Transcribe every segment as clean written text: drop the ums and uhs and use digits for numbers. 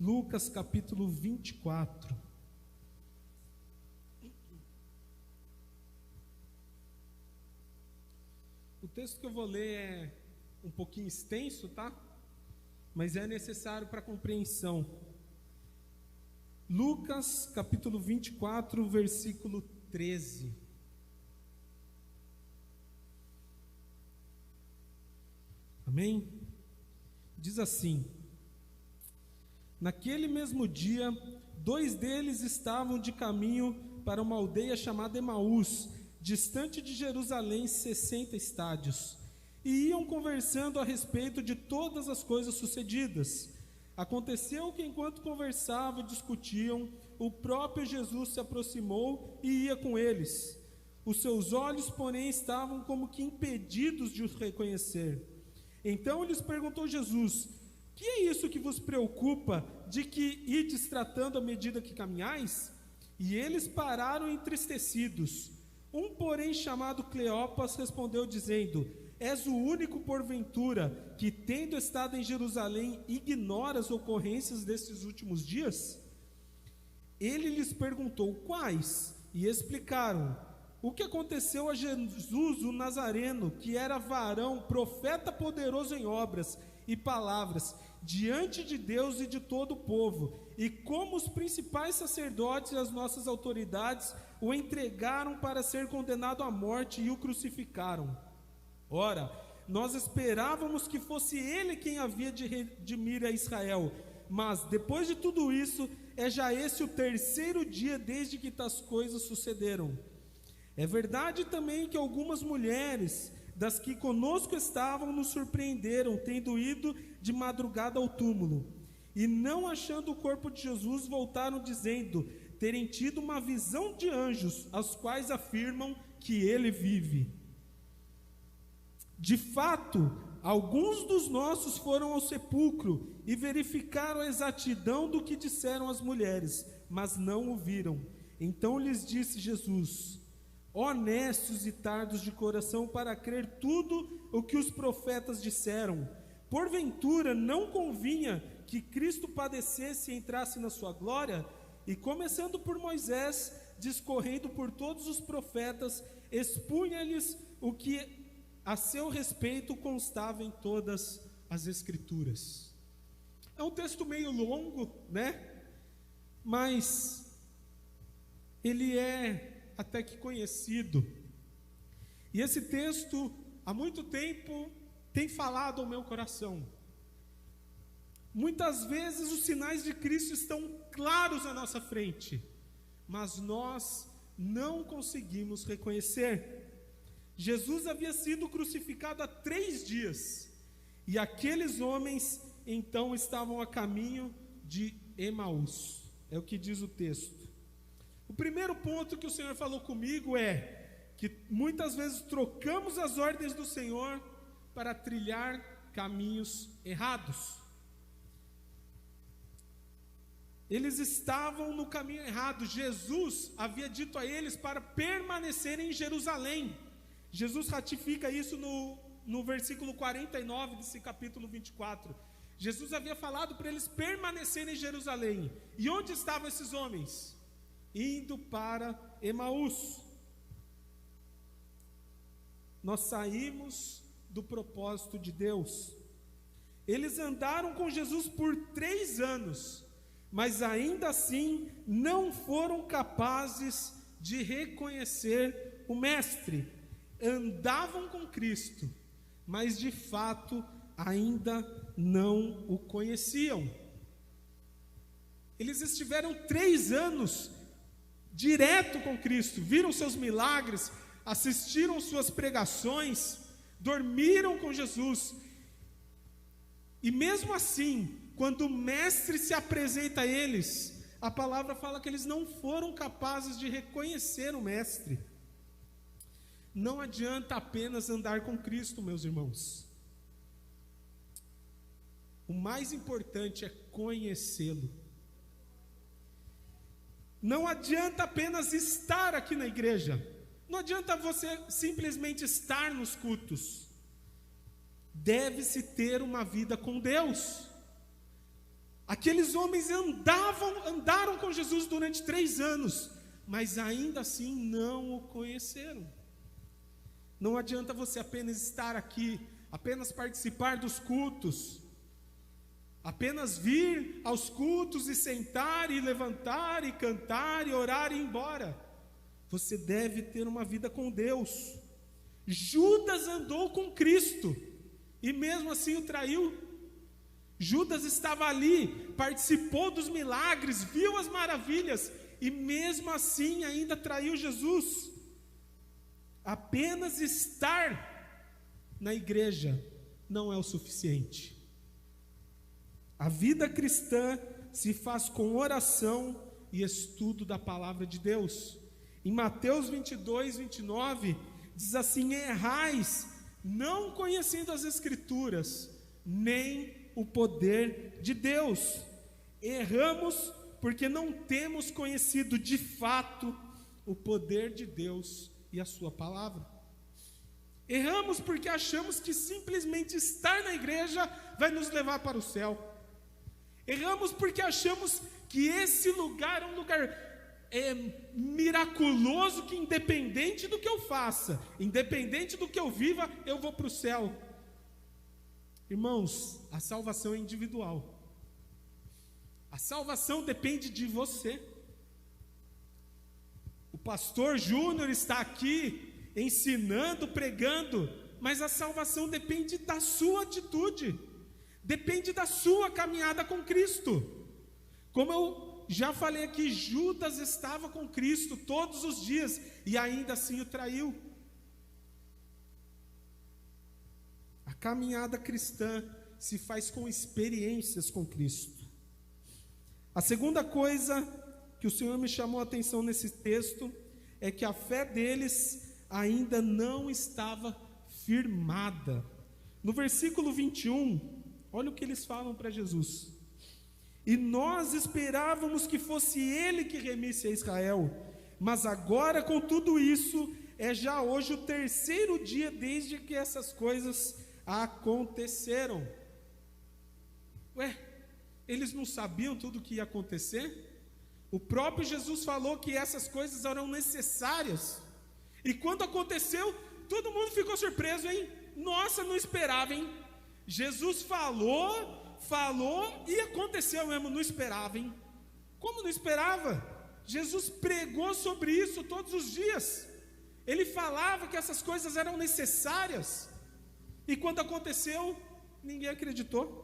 Lucas capítulo 24. O texto que eu vou ler é um pouquinho extenso, tá? Mas é necessário para compreensão. Lucas capítulo 24, versículo 13. Amém? Diz assim: naquele mesmo dia, 2 deles estavam de caminho para uma aldeia chamada Emaús, distante de Jerusalém 60 estádios, e iam conversando a respeito de todas as coisas sucedidas. Aconteceu que enquanto conversavam e discutiam, o próprio Jesus se aproximou e ia com eles. Os seus olhos, porém, estavam como que impedidos de os reconhecer. Então lhes perguntou Jesus: que é isso que vos preocupa, de que ides tratando à medida que caminhais? E eles pararam entristecidos. Um, porém, chamado Cleopas, respondeu dizendo: és o único, porventura, que, tendo estado em Jerusalém, ignora as ocorrências destes últimos dias? Ele lhes perguntou: quais? E explicaram o que aconteceu a Jesus, o Nazareno, que era varão, profeta poderoso em obras e palavras, diante de Deus e de todo o povo, e como os principais sacerdotes e as nossas autoridades o entregaram para ser condenado à morte e o crucificaram. Ora, nós esperávamos que fosse ele quem havia de redimir a Israel, mas depois de tudo isso, é já esse o 3º dia desde que tais coisas sucederam. É verdade também que algumas mulheres das que conosco estavam nos surpreenderam, tendo ido de madrugada ao túmulo, e não achando o corpo de Jesus, voltaram dizendo terem tido uma visão de anjos, aos quais afirmam que ele vive. De fato, alguns dos nossos foram ao sepulcro e verificaram a exatidão do que disseram as mulheres, mas não o viram. Então lhes disse Jesus: honestos e tardos de coração para crer tudo o que os profetas disseram, porventura não convinha que Cristo padecesse e entrasse na sua glória? E começando por Moisés, discorrendo por todos os profetas, expunha-lhes o que a seu respeito constava em todas as Escrituras. É um texto meio longo, né? Mas ele é até que conhecido. E esse texto, há muito tempo, tem falado ao meu coração. Muitas vezes os sinais de Cristo estão claros à nossa frente, mas nós não conseguimos reconhecer. Jesus havia sido crucificado há 3 dias, e aqueles homens então estavam a caminho de Emaús. É o que diz o texto. O primeiro ponto que o Senhor falou comigo é que muitas vezes trocamos as ordens do Senhor para trilhar caminhos errados. Eles estavam no caminho errado. Jesus havia dito a eles para permanecerem em Jerusalém. Jesus ratifica isso no versículo 49 desse capítulo 24. Jesus havia falado para eles permanecerem em Jerusalém. E onde estavam esses homens? Indo para Emaús. Nós saímos do propósito de Deus. Eles andaram com Jesus por 3 anos, mas ainda assim não foram capazes de reconhecer o Mestre. Andavam com Cristo, mas de fato ainda não o conheciam. Eles estiveram 3 anos direto com Cristo, viram seus milagres, assistiram suas pregações, dormiram com Jesus. E mesmo assim, quando o Mestre se apresenta a eles, a palavra fala que eles não foram capazes de reconhecer o Mestre. Não adianta apenas andar com Cristo, meus irmãos. O mais importante é conhecê-lo. Não adianta apenas estar aqui na igreja. Não adianta você simplesmente estar nos cultos. Deve-se ter uma vida com Deus. Aqueles homens andaram com Jesus durante 3 anos, mas ainda assim não o conheceram. Não adianta você apenas estar aqui, apenas participar dos cultos, apenas vir aos cultos e sentar e levantar e cantar e orar e ir embora. Você deve ter uma vida com Deus. Judas andou com Cristo e mesmo assim o traiu. Judas estava ali, participou dos milagres, viu as maravilhas e mesmo assim ainda traiu Jesus. Apenas estar na igreja não é o suficiente. A vida cristã se faz com oração e estudo da palavra de Deus. Em Mateus 22, 29, diz assim: errais, não conhecendo as Escrituras, nem o poder de Deus. Erramos porque não temos conhecido de fato o poder de Deus e a sua palavra. Erramos porque achamos que simplesmente estar na igreja vai nos levar para o céu. Erramos porque achamos que esse lugar é um lugar miraculoso, que independente do que eu faça, independente do que eu viva, eu vou para o céu. Irmãos, a salvação é individual. A salvação depende de você. O pastor Júnior está aqui ensinando, pregando, mas a salvação depende da sua atitude, depende da sua caminhada com Cristo. Como eu já falei aqui, Judas estava com Cristo todos os dias e ainda assim o traiu. A caminhada cristã se faz com experiências com Cristo. A segunda coisa que o Senhor me chamou a atenção nesse texto é que a fé deles ainda não estava firmada. No versículo 21, olha o que eles falam para Jesus: e nós esperávamos que fosse ele que remisse a Israel, mas agora com tudo isso, é já hoje o 3º dia desde que essas coisas aconteceram. Eles não sabiam tudo o que ia acontecer? O próprio Jesus falou que essas coisas eram necessárias, e quando aconteceu, todo mundo ficou surpreso, hein? Nossa, não esperava, hein? Jesus falou e aconteceu mesmo, não esperava, hein? Como não esperava? Jesus pregou sobre isso todos os dias. Ele falava que essas coisas eram necessárias, e quando aconteceu, ninguém acreditou.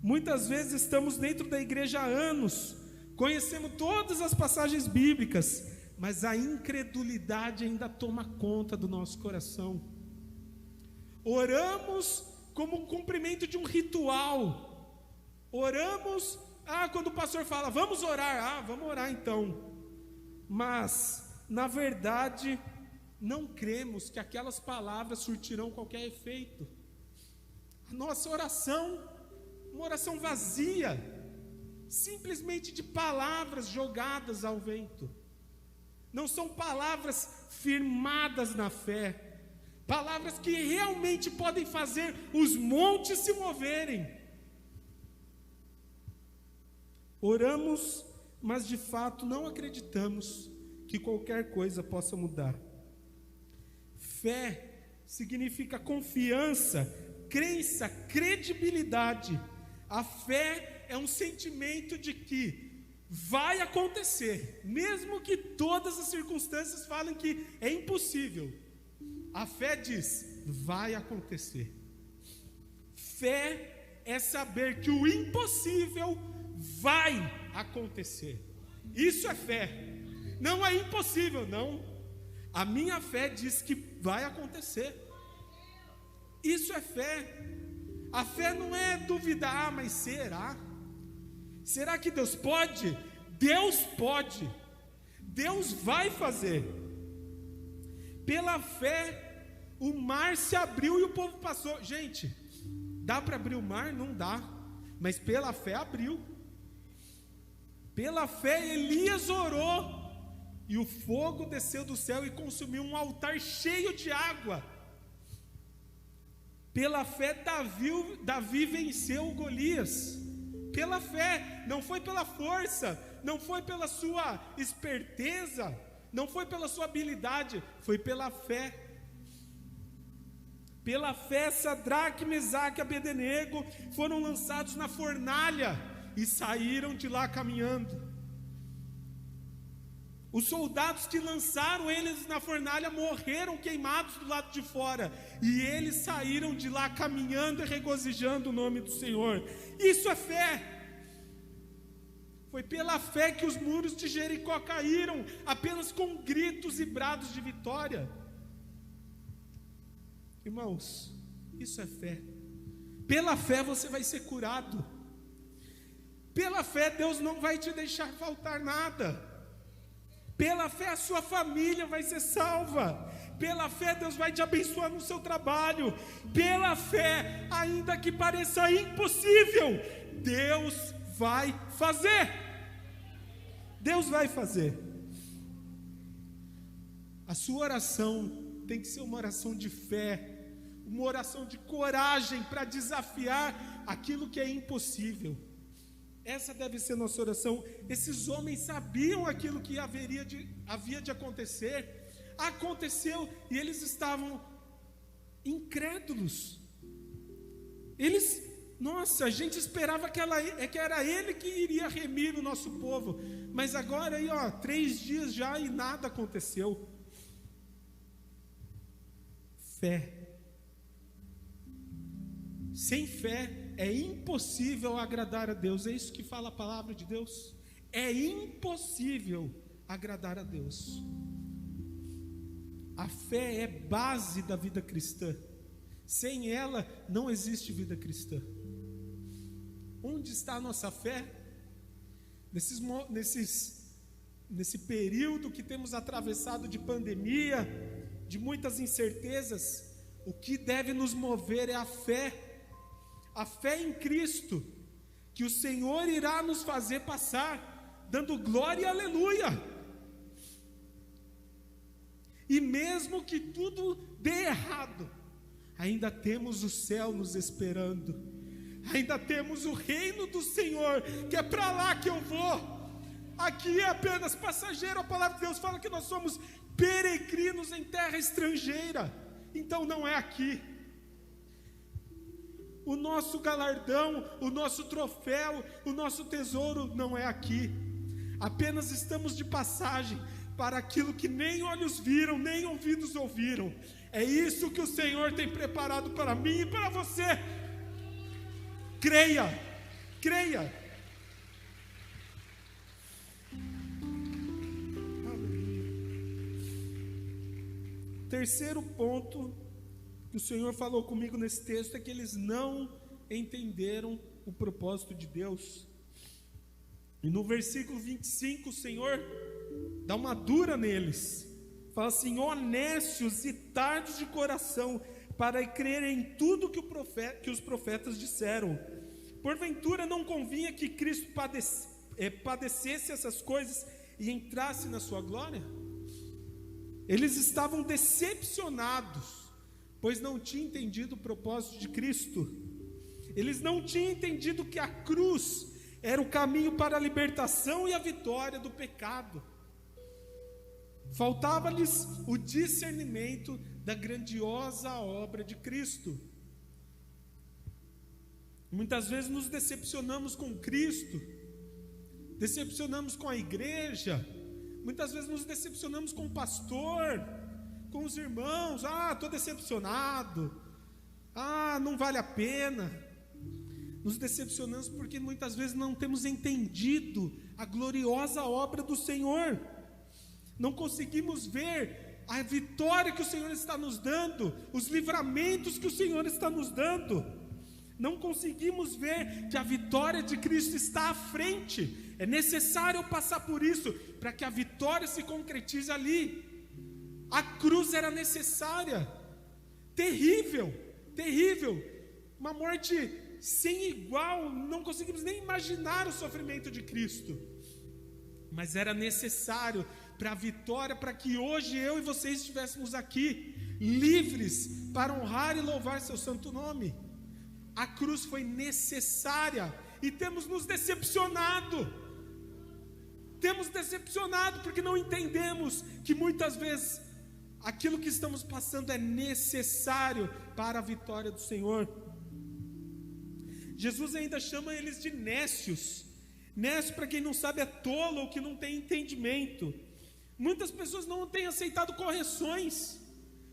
Muitas vezes estamos dentro da igreja há anos, conhecemos todas as passagens bíblicas, mas a incredulidade ainda toma conta do nosso coração. Oramos como um cumprimento de um ritual. Oramos, quando o pastor fala, vamos orar, vamos orar então. Mas, na verdade, não cremos que aquelas palavras surtirão qualquer efeito. A nossa oração, uma oração vazia, simplesmente de palavras jogadas ao vento. Não são palavras firmadas na fé, palavras que realmente podem fazer os montes se moverem. Oramos, mas de fato não acreditamos que qualquer coisa possa mudar. Fé significa confiança, crença, credibilidade. A fé é um sentimento de que vai acontecer, mesmo que todas as circunstâncias falem que é impossível. A fé diz, vai acontecer. Fé é saber que o impossível vai acontecer. Isso é fé. Não é impossível, não. A minha fé diz que vai acontecer. Isso é fé. A fé não é duvidar, mas será? Será que Deus pode? Deus pode. Deus vai fazer. Pela fé, o mar se abriu e o povo passou. Gente, dá para abrir o mar? Não dá. Mas pela fé abriu. Pela fé Elias orou e o fogo desceu do céu e consumiu um altar cheio de água. Pela fé Davi venceu Golias. pela fé, não foi pela força, não foi pela sua esperteza, não foi pela sua habilidade, foi pela fé. Pela fé, Sadraque, Mesaque e Abednego foram lançados na fornalha e saíram de lá caminhando. Os soldados que lançaram eles na fornalha morreram queimados do lado de fora, e eles saíram de lá caminhando e regozijando o nome do Senhor. Isso é fé. Foi pela fé que os muros de Jericó caíram, apenas com gritos e brados de vitória. Irmãos, isso é fé. Pela fé você vai ser curado. Pela fé Deus não vai te deixar faltar nada. Pela fé a sua família vai ser salva. Pela fé Deus vai te abençoar no seu trabalho. Pela fé, ainda que pareça impossível, Deus vai fazer. Deus vai fazer. A sua oração tem que ser uma oração de fé, uma oração de coragem para desafiar aquilo que é impossível. Essa deve ser nossa oração. Esses homens sabiam aquilo que havia de acontecer. Aconteceu e eles estavam incrédulos. A gente esperava que era ele que iria remir o nosso povo. Mas agora aí, 3 dias já e nada aconteceu. Fé. Sem fé é impossível agradar a Deus. É isso que fala a palavra de Deus. É impossível agradar a Deus. A fé é base da vida cristã. Sem ela não existe vida cristã. Onde está a nossa fé? Nesse período que temos atravessado de pandemia, de muitas incertezas, o que deve nos mover é a fé em Cristo, que o Senhor irá nos fazer passar, dando glória e aleluia. E mesmo que tudo dê errado, ainda temos o céu nos esperando, ainda temos o reino do Senhor, que é para lá que eu vou. Aqui é apenas passageiro. A palavra de Deus fala que nós somos peregrinos em terra estrangeira, então não é aqui. O nosso galardão, o nosso troféu, o nosso tesouro não é aqui. Apenas estamos de passagem para aquilo que nem olhos viram, nem ouvidos ouviram. É isso que o Senhor tem preparado para mim e para você. Creia, creia. Terceiro ponto que o Senhor falou comigo nesse texto é que eles não entenderam o propósito de Deus. E no versículo 25 o Senhor dá uma dura neles. Fala assim: honestos e tardos de coração, para crer em tudo que os profetas disseram. Porventura não convinha que Cristo padecesse essas coisas e entrasse na sua glória? Eles estavam decepcionados, pois não tinham entendido o propósito de Cristo. Eles não tinham entendido que a cruz era o caminho para a libertação e a vitória do pecado. Faltava-lhes o discernimento da grandiosa obra de Cristo. Muitas vezes nos decepcionamos com Cristo, decepcionamos com a igreja, muitas vezes nos decepcionamos com o pastor, com os irmãos. Estou decepcionado, não vale a pena. Nos decepcionamos porque muitas vezes não temos entendido a gloriosa obra do Senhor. Não conseguimos ver a vitória que o Senhor está nos dando, os livramentos que o Senhor está nos dando. Não conseguimos ver que a vitória de Cristo está à frente. É necessário passar por isso para que a vitória se concretize ali. A cruz era necessária. Terrível, terrível. Uma morte sem igual. Não conseguimos nem imaginar o sofrimento de Cristo. Mas era necessário para a vitória, para que hoje eu e vocês estivéssemos aqui, livres para honrar e louvar seu santo nome. A cruz foi necessária, e temos nos decepcionado. Temos decepcionado porque não entendemos que muitas vezes aquilo que estamos passando é necessário para a vitória do Senhor. Jesus ainda chama eles de nécios. Nécio, para quem não sabe, é tolo ou que não tem entendimento. Muitas pessoas não têm aceitado correções.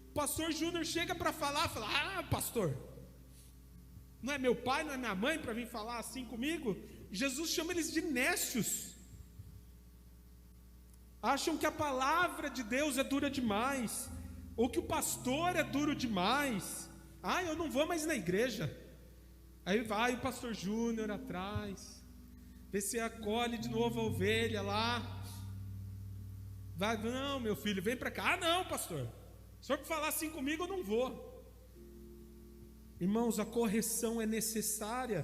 O pastor Júnior chega para falar, fala: ah, pastor, não é meu pai, não é minha mãe para vir falar assim comigo? Jesus chama eles de nécios. Acham que a palavra de Deus é dura demais, ou que o pastor é duro demais. Ah, eu não vou mais na igreja. Aí vai o pastor Júnior atrás, vê se acolhe de novo a ovelha lá. Vai, não, meu filho, vem para cá. Ah, não, pastor, se o senhor falar assim comigo, eu não vou. Irmãos, a correção é necessária.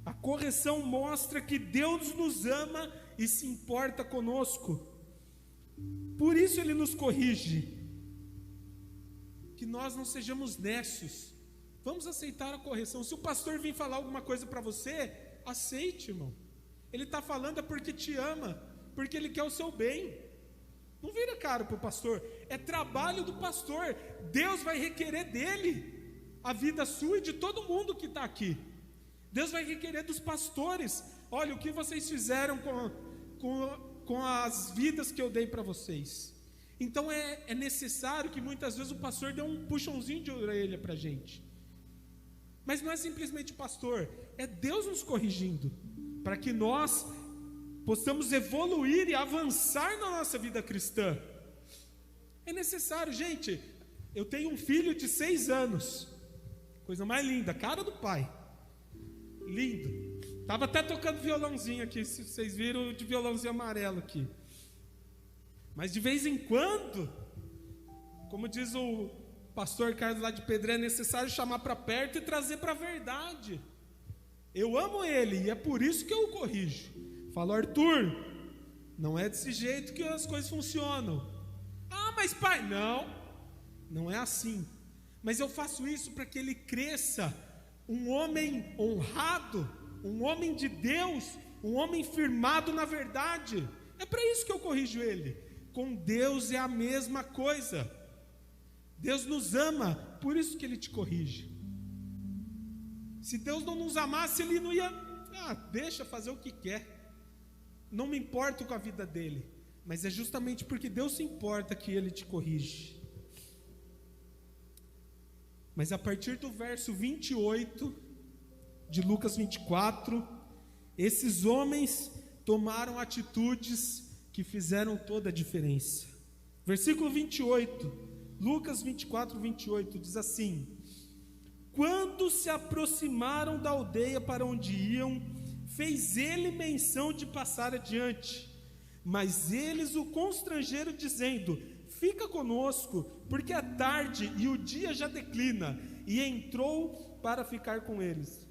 A correção mostra que Deus nos ama e se importa conosco. Por isso Ele nos corrige. Que nós não sejamos nécios. Vamos aceitar a correção. Se o pastor vir falar alguma coisa para você, aceite, irmão. Ele está falando é porque te ama, porque Ele quer o seu bem. Não vira cara para o pastor. É trabalho do pastor. Deus vai requerer dele a vida sua e de todo mundo que está aqui. Deus vai requerer dos pastores: olha, o que vocês fizeram com as vidas que eu dei para vocês. Então é necessário que muitas vezes o pastor dê um puxãozinho de orelha para a gente. Mas não é simplesmente o pastor, é Deus nos corrigindo, para que nós possamos evoluir e avançar na nossa vida cristã. É necessário, gente. Eu tenho um filho de 6 anos, coisa mais linda, cara do pai, lindo. Estava até tocando violãozinho aqui, se vocês viram, de violãozinho amarelo aqui. Mas de vez em quando, como diz o pastor Carlos lá de Pedreira, é necessário chamar para perto e trazer para a verdade. Eu amo ele e é por isso que eu o corrijo. Falo: Arthur, não é desse jeito que as coisas funcionam. Ah, mas pai, não é assim. Mas eu faço isso para que ele cresça um homem honrado, um homem de Deus, um homem firmado na verdade. É para isso que eu corrijo ele. Com Deus é a mesma coisa. Deus nos ama, por isso que Ele te corrige. Se Deus não nos amasse, Ele não ia, deixa fazer o que quer, não me importo com a vida dele. Mas é justamente porque Deus se importa que Ele te corrige. Mas a partir do verso 28 de Lucas 24, esses homens tomaram atitudes que fizeram toda a diferença. Versículo 28, Lucas 24, 28, diz assim: quando se aproximaram da aldeia para onde iam, fez ele menção de passar adiante, mas eles o constrangeram dizendo: fica conosco, porque é tarde e o dia já declina. E entrou para ficar com eles.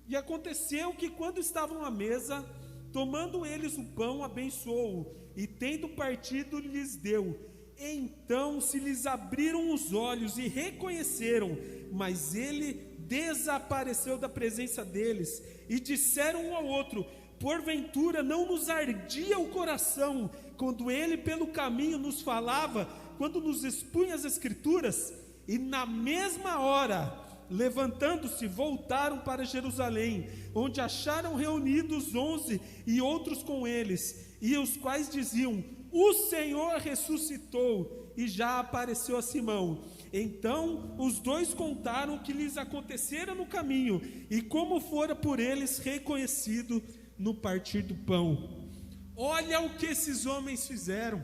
E aconteceu que quando estavam à mesa, tomando eles o pão, abençoou-o, e tendo partido lhes deu. Então se lhes abriram os olhos e reconheceram, mas ele desapareceu da presença deles. E disseram um ao outro: porventura não nos ardia o coração quando ele pelo caminho nos falava, quando nos expunha as escrituras? E na mesma hora, levantando-se, voltaram para Jerusalém, onde acharam reunidos 11 e outros com eles, e os quais diziam: o Senhor ressuscitou e já apareceu a Simão. Então os dois contaram o que lhes acontecera no caminho e como fora por eles reconhecido no partir do pão. Olha o que esses homens fizeram.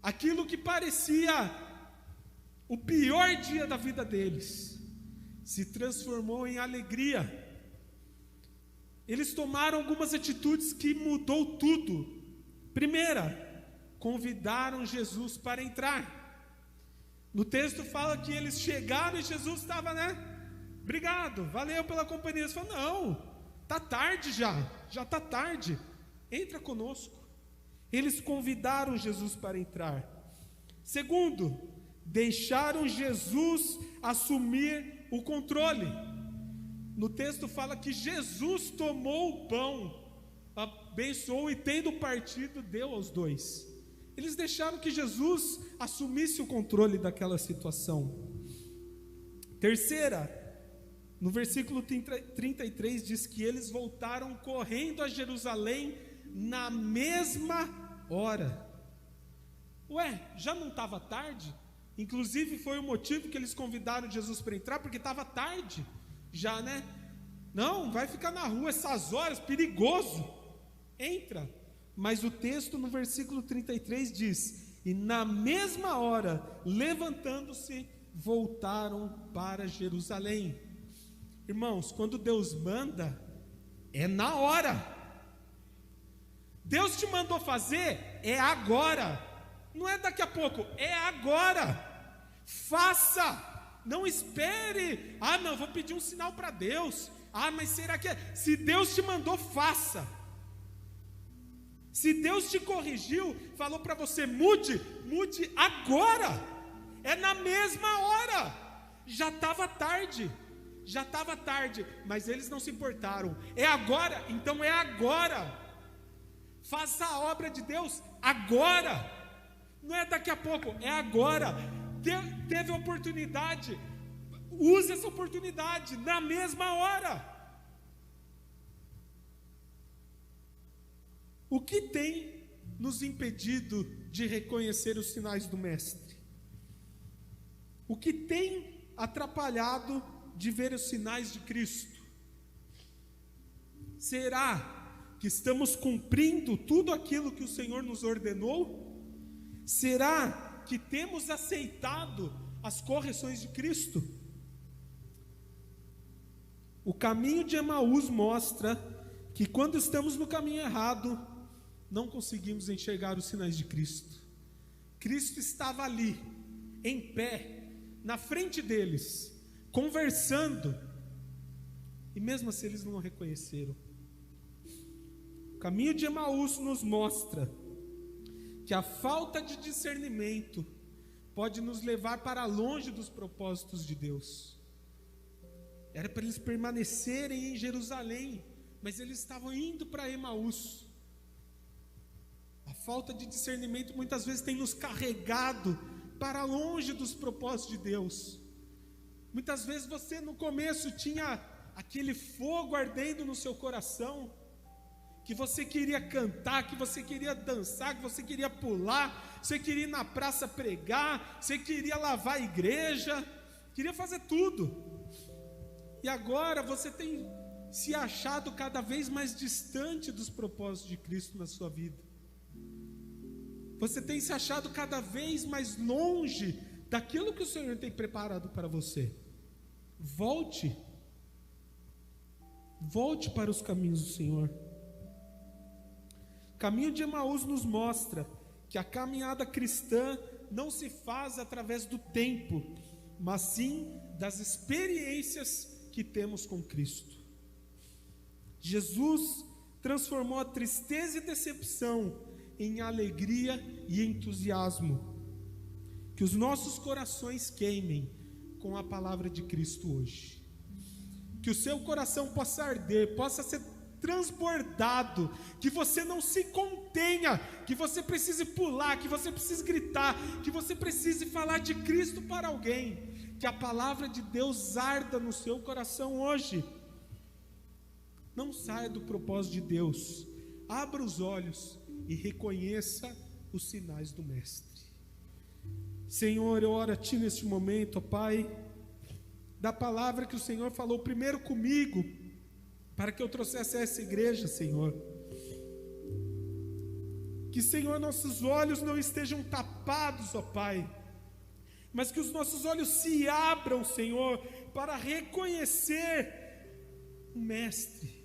Aquilo que parecia o pior dia da vida deles se transformou em alegria. Eles tomaram algumas atitudes que mudou tudo. Primeira, convidaram Jesus para entrar. No texto fala que eles chegaram e Jesus estava, obrigado, valeu pela companhia. Eles falaram: não, está tarde já está tarde, entra conosco. Eles convidaram Jesus para entrar. Segundo, deixaram Jesus assumir o controle. no texto fala que Jesus tomou o pão, abençoou e tendo partido, deu aos dois. Eles deixaram que Jesus assumisse o controle daquela situação. Terceira, no versículo 33 diz que eles voltaram correndo a Jerusalém na mesma hora. Ué, já não estava tarde? Inclusive foi o motivo que eles convidaram Jesus para entrar, porque estava tarde já, né? Não, vai ficar na rua essas horas, perigoso. Entra. Mas o texto no versículo 33 diz: e na mesma hora, levantando-se, voltaram para Jerusalém. Irmãos, quando Deus manda, é na hora. Deus te mandou fazer, é agora. Não é daqui a pouco, é agora. Faça, não espere. Não, vou pedir um sinal para Deus. Mas será que é? Se Deus te mandou, faça. Se Deus te corrigiu, falou para você, mude agora. É na mesma hora. Já estava tarde, mas eles não se importaram. É agora, então é agora. Faça a obra de Deus agora. Não é daqui a pouco, é agora. Teve oportunidade, use essa oportunidade na mesma hora. O que tem nos impedido de reconhecer os sinais do Mestre? O que tem atrapalhado de ver os sinais de Cristo? Será que estamos cumprindo tudo aquilo que o Senhor nos ordenou? Será que temos aceitado as correções de Cristo? O caminho de Emaús mostra que quando estamos no caminho errado, não conseguimos enxergar os sinais de Cristo. Cristo estava ali, em pé, na frente deles, conversando, e mesmo assim eles não o reconheceram. O caminho de Emaús nos mostra que a falta de discernimento pode nos levar para longe dos propósitos de Deus. Era para eles permanecerem em Jerusalém, mas eles estavam indo para Emaús. A falta de discernimento muitas vezes tem nos carregado para longe dos propósitos de Deus. Muitas vezes você no começo tinha aquele fogo ardendo no seu coração, que você queria cantar, que você queria dançar, que você queria pular, você queria ir na praça pregar, você queria lavar a igreja, queria fazer tudo. E agora você tem se achado cada vez mais distante dos propósitos de Cristo na sua vida. Você tem se achado cada vez mais longe daquilo que o Senhor tem preparado para você. Volte para os caminhos do Senhor. O caminho de Emaús nos mostra que a caminhada cristã não se faz através do tempo, mas sim das experiências que temos com Cristo. Jesus transformou a tristeza e decepção em alegria e entusiasmo. Que os nossos corações queimem com a palavra de Cristo hoje. Que o seu coração possa arder, possa ser transbordado, que você não se contenha, que você precise pular, que você precise gritar, que você precise falar de Cristo para alguém. Que a palavra de Deus arda no seu coração hoje. Não saia do propósito de Deus. Abra os olhos e reconheça os sinais do Mestre. Senhor, eu oro a Ti neste momento, ó Pai, da palavra que o Senhor falou primeiro comigo, para que eu trouxesse a essa igreja, Senhor. Que, Senhor, nossos olhos não estejam tapados, ó Pai, mas que os nossos olhos se abram, Senhor, para reconhecer o Mestre,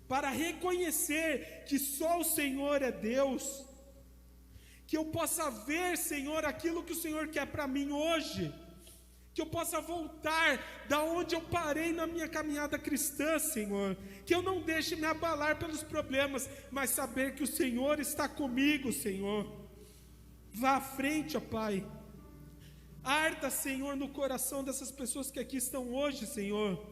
para reconhecer que só o Senhor é Deus, que eu possa ver, Senhor, aquilo que o Senhor quer para mim hoje, que eu possa voltar da onde eu parei na minha caminhada cristã, Senhor, que eu não deixe me abalar pelos problemas, mas saber que o Senhor está comigo, Senhor. Vá à frente, ó Pai, arda, Senhor, no coração dessas pessoas que aqui estão hoje, Senhor,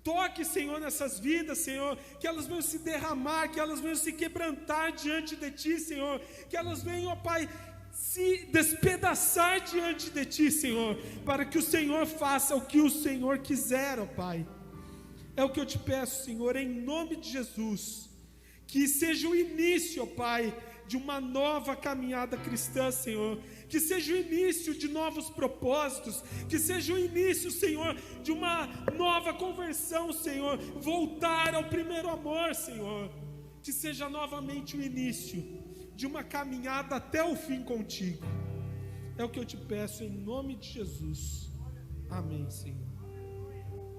Toque, Senhor, nessas vidas, Senhor, que elas venham se derramar, que elas venham se quebrantar diante de Ti, Senhor, que elas venham, ó Pai, se despedaçar diante de Ti, Senhor, para que o Senhor faça o que o Senhor quiser, ó Pai. É o que eu te peço, Senhor, em nome de Jesus, que seja o início, ó Pai, de uma nova caminhada cristã, Senhor, que seja o início de novos propósitos, que seja o início, Senhor, de uma nova conversão, Senhor, voltar ao primeiro amor, Senhor, que seja novamente o início de uma caminhada até o fim contigo. É o que eu te peço em nome de Jesus. Amém, Senhor.